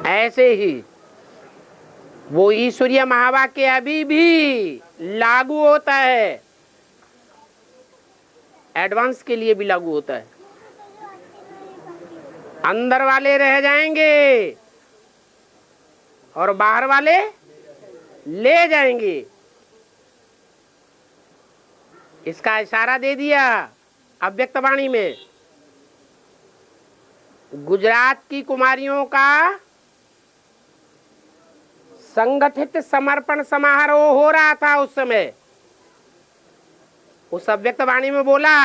ऐसे ही वो ईश्वरीय महावाक्य अभी भी लागू होता है, एडवांस के लिए भी लागू होता है। अंदर वाले रह जाएंगे और बाहर वाले ले जाएंगे। इसका इशारा दे दिया अव्यक्त वाणी में। गुजरात की कुमारियों का संगठित समर्पण समारोह हो रहा था उस समय। उस अव्यक्त वाणी में बोला,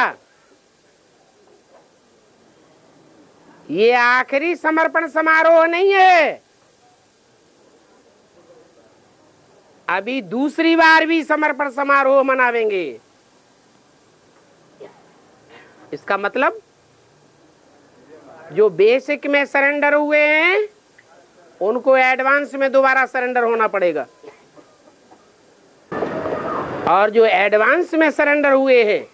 ये आखिरी समर्पण समारोह नहीं है, अभी दूसरी बार भी समर्पण समारोह मनावेंगे। इसका मतलब जो बेसिक में सरेंडर हुए हैं उनको एडवांस में दोबारा सरेंडर होना पड़ेगा, और जो एडवांस में सरेंडर हुए हैं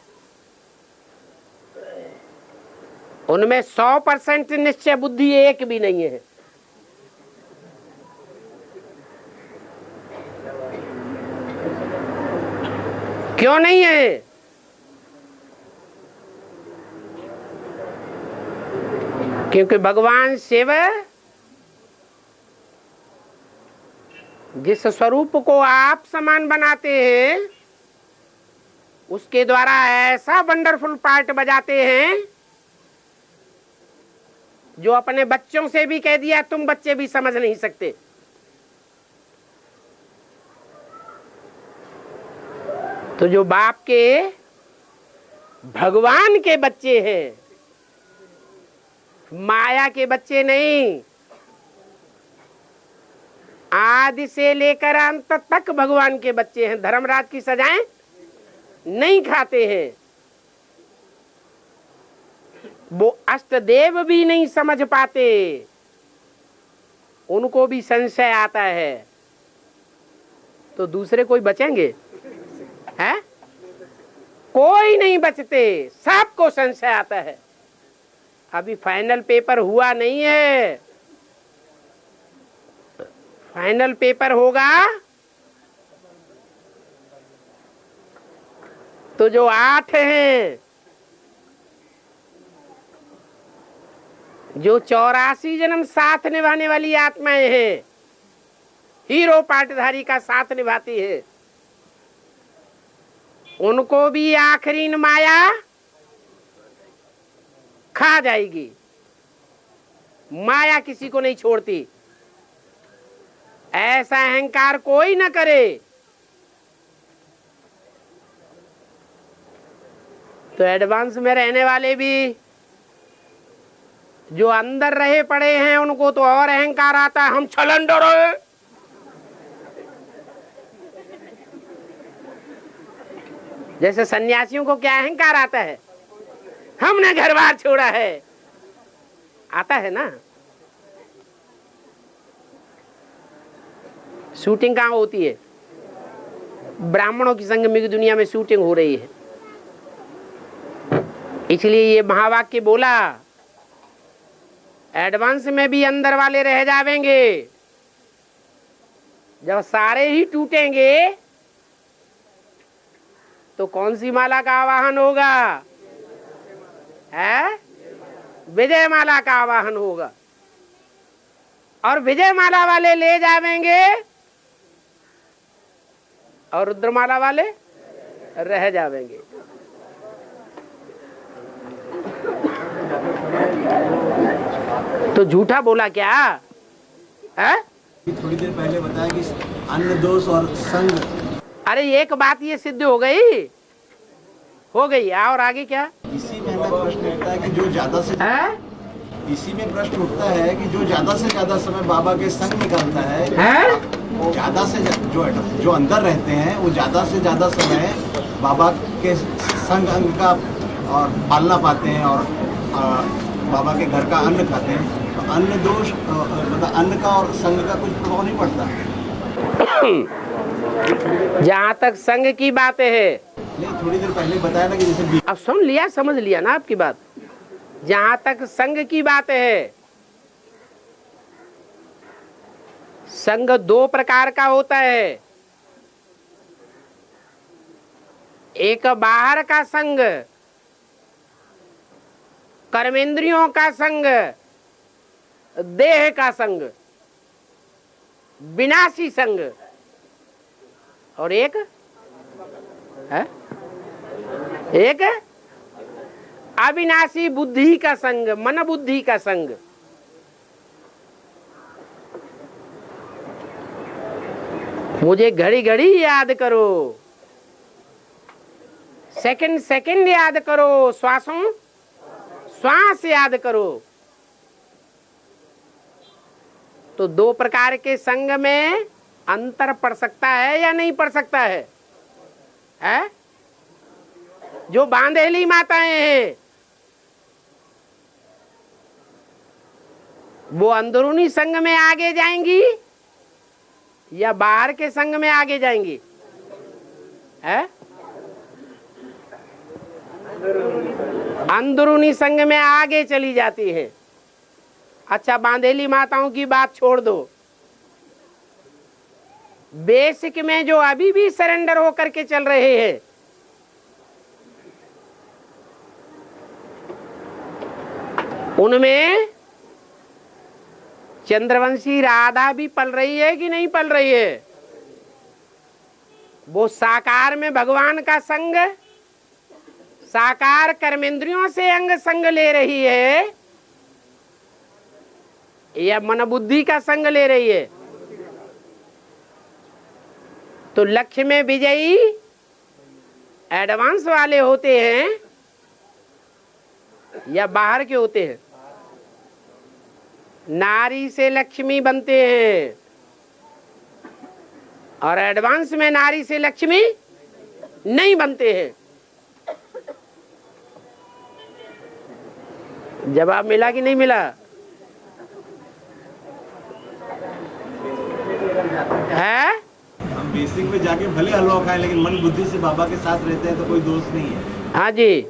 उनमें 100% निश्चय बुद्धि एक भी नहीं है। क्यों नहीं है? क्योंकि भगवान शिव जिस स्वरूप को आप समान बनाते हैं उसके द्वारा ऐसा वंडरफुल पार्ट बजाते हैं जो अपने बच्चों से भी कह दिया तुम बच्चे भी समझ नहीं सकते। तो जो बाप के भगवान के बच्चे हैं, माया के बच्चे नहीं, आदि से लेकर अंत तक भगवान के बच्चे हैं, धर्मराज की सजाएं नहीं खाते हैं। वो अष्टदेव भी नहीं समझ पाते, उनको भी संशय आता है, तो दूसरे कोई बचेंगे? है? कोई नहीं बचते, सबको संशय आता है। अभी फाइनल पेपर हुआ नहीं है, फाइनल पेपर होगा तो जो 8 हैं, जो 84 जन्म साथ निभाने वाली आत्माएं हैं, हीरो पाटधारी का साथ निभाती है, उनको भी आखिरी माया खा जाएगी। माया किसी को नहीं छोड़ती। ऐसा अहंकार कोई न करे। तो एडवांस में रहने वाले भी जो अंदर रहे पड़े हैं उनको तो और अहंकार आता है, हम छलंडर हैं। जैसे सन्यासियों को क्या अहंकार आता है, हमने घर बार छोड़ा है, आता है ना। शूटिंग कहाँ होती है? ब्राह्मणों की संगम की दुनिया में शूटिंग हो रही है। इसलिए ये महावाक्य बोला, एडवांस में भी अंदर वाले रह जावेंगे। जब सारे ही टूटेंगे तो कौन सी माला का आवाहन होगा? है? विजय माला का आवाहन होगा, और विजय माला वाले ले जावेंगे और रुद्रमाला वाले रह जावेंगे। तो झूठा बोला क्या है? थोड़ी देर पहले बताया कि अन्न दोष और संग। अरे एक बात ये सिद्ध हो गई, और आगे क्या? इसी में प्रश्न उठता है कि जो ज्यादा से इसी में प्रश्न उठता है कि जो ज्यादा से ज्यादा समय बाबा के संग निकालता है, वो ज्यादा से जो अंदर रहते हैं वो ज्यादा से ज्यादा समय बाबा के संग अंग का और पालना पाते हैं और बाबा के घर का अन्न खाते हैं। तो अन्न दोष मतलब अन्न का और संग का कुछ प्रभाव नहीं पड़ता। जहाँ तक संग की बात है, नहीं थोड़ी देर पहले बताया ना कि जैसे अब सुन लिया, समझ लिया ना आपकी बात। जहाँ तक संग की बात है, संग 2 प्रकार का होता है। एक बाहर का संग, कर्मेंद्रियों का संग, देह का संग, विनाशी संग, और एक है एक अविनाशी बुद्धि का संग, मन बुद्धि का संग। मुझे घड़ी घड़ी याद करो, सेकंड सेकंड याद करो, श्वासों श्वास याद करो। तो दो प्रकार के संग में अंतर पड़ सकता है या नहीं पड़ सकता है? है? जो बांधेली माताएं हैं वो अंदरूनी संग में आगे जाएंगी या बाहर के संग में आगे जाएंगी? है? अंदरूनी संग में आगे चली जाती है। अच्छा, बांधेली माताओं की बात छोड़ दो, बेसिक में जो अभी भी सरेंडर होकर के चल रहे हैं, उनमें चंद्रवंशी राधा भी पल रही है कि नहीं पल रही है? वो साकार में भगवान का संग, साकार कर्मेंद्रियों से अंग संग ले रही है या मन बुद्धि का संग ले रही है? तो लक्ष्य में विजयी एडवांस वाले होते हैं या बाहर के होते हैं? नारी से लक्ष्मी बनते हैं और एडवांस में नारी से लक्ष्मी नहीं बनते हैं। जवाब मिला कि नहीं मिला? है? हम बेसिक में जाके भले हलवा खाएं लेकिन मन बुद्धि से बाबा के साथ रहते हैं तो कोई दोष नहीं है। हाँ जी।